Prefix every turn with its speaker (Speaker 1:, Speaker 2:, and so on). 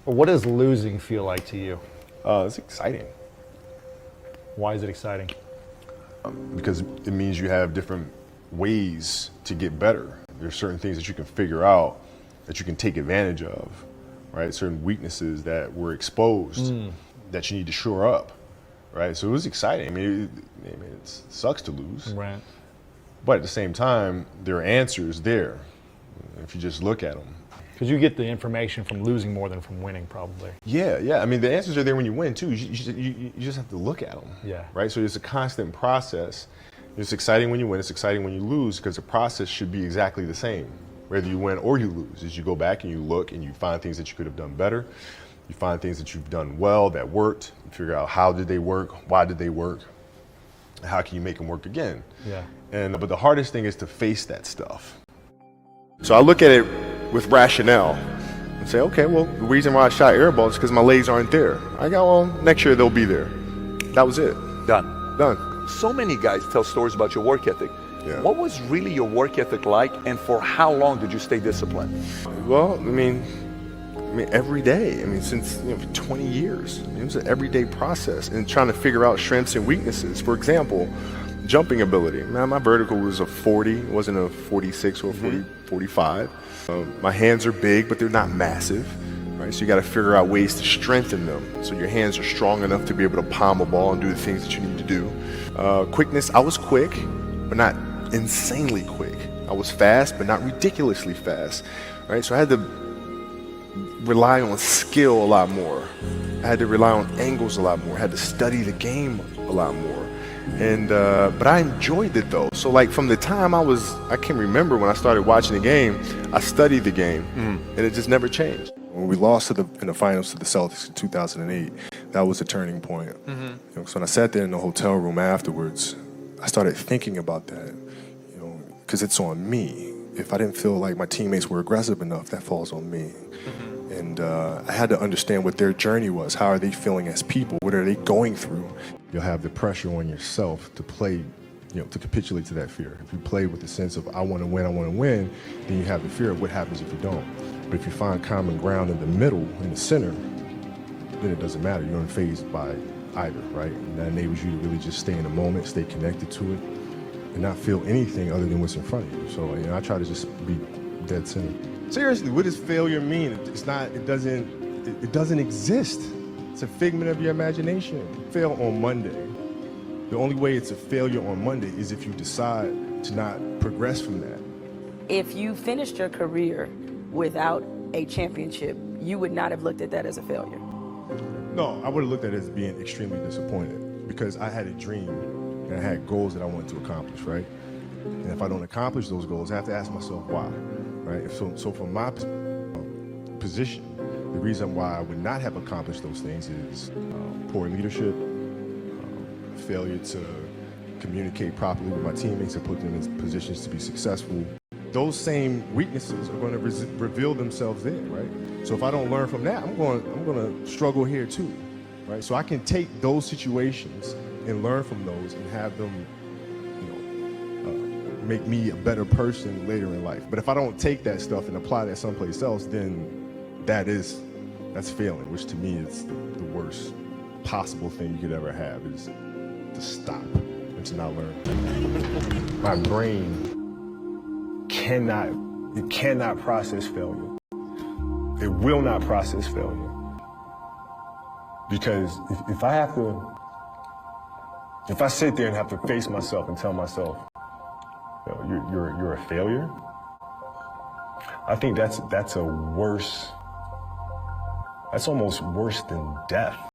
Speaker 1: What does losing feel like to you?
Speaker 2: It's exciting
Speaker 1: Why is it exciting?
Speaker 2: because it means you have different ways to get better. There's certain things that you can figure out that you can take advantage of, right? Certain weaknesses that were exposed that you need to shore up, right? So it was exciting. I mean, it sucks to lose,
Speaker 1: Right.
Speaker 2: but at the same time, there are answers there if you just look at them.
Speaker 1: Because you get the information from losing more than from winning, probably.
Speaker 2: Yeah. I mean, the answers are there when you win too. You just have to look at them.
Speaker 1: Yeah.
Speaker 2: Right. So it's a constant process. It's exciting when you win. It's exciting when you lose because the process should be exactly the same, whether you win or you lose. As you go back and you look and you find things that you could have done better, you find things that you've done well that worked. You figure out how did they work, why did they work, how can you make them work again.
Speaker 1: Yeah.
Speaker 2: But the hardest thing is to face that stuff. So I look at it with rationale and say, okay, well, the reason why I shot air balls is because my legs aren't there. I go, well, next year they'll be there. That was it. Done.
Speaker 3: So many guys tell stories about your work ethic.
Speaker 2: Yeah.
Speaker 3: What was really your work ethic like, and for how long did you stay disciplined?
Speaker 2: Well, I mean, every day. I mean, since 20 years. It was an everyday process and trying to figure out strengths and weaknesses. For example, jumping ability. Man, my vertical was a 40, it wasn't a 46 or a 45. My hands are big, but they're not massive, right? So you got to figure out ways to strengthen them so your hands are strong enough to be able to palm a ball and do the things that you need to do. Quickness, I was quick, but not insanely quick. I was fast, but not ridiculously fast, right? So I had to rely on skill a lot more. I had to rely on angles a lot more. I had to study the game a lot more. And but I enjoyed it though. So like from the time I can remember when I started watching the game, I studied the game, and it just never changed. When we lost in the finals to the Celtics in 2008, that was a turning point. So when I sat there in the hotel room afterwards, I started thinking about that, because it's on me. If I didn't feel like my teammates were aggressive enough, that falls on me. And I had to understand what their journey was. How are they feeling as people? What are they going through? You'll have the pressure on yourself to play, to capitulate to that fear. If you play with the sense of I want to win, then you have the fear of what happens if you don't. But if you find common ground in the middle, in the center, then it doesn't matter. You're unfazed by either, right? And that enables you to really just stay in the moment, stay connected to it, and not feel anything other than what's in front of you. So I try to just be dead center. Seriously, what does failure mean? It doesn't exist. It's a figment of your imagination. Fail on Monday. The only way it's a failure on Monday is if you decide to not progress from that.
Speaker 4: If you finished your career without a championship, you would not have looked at that as a failure.
Speaker 2: No, I would have looked at it as being extremely disappointed because I had a dream and I had goals that I wanted to accomplish, right? And if I don't accomplish those goals, I have to ask myself why, right? So from my position, the reason why I would not have accomplished those things is poor leadership, failure to communicate properly with my teammates and put them in positions to be successful. Those same weaknesses are going to reveal themselves there, right? So if I don't learn from that, I'm going to struggle here too, right? So I can take those situations and learn from those and have them, make me a better person later in life. But if I don't take that stuff and apply that someplace else, then that's failing, which to me is the worst possible thing you could ever have, is to stop and to not learn. My brain cannot process failure. It will not process failure. Because if I sit there and have to face myself and tell myself, you're a failure, I think that's almost worse than death.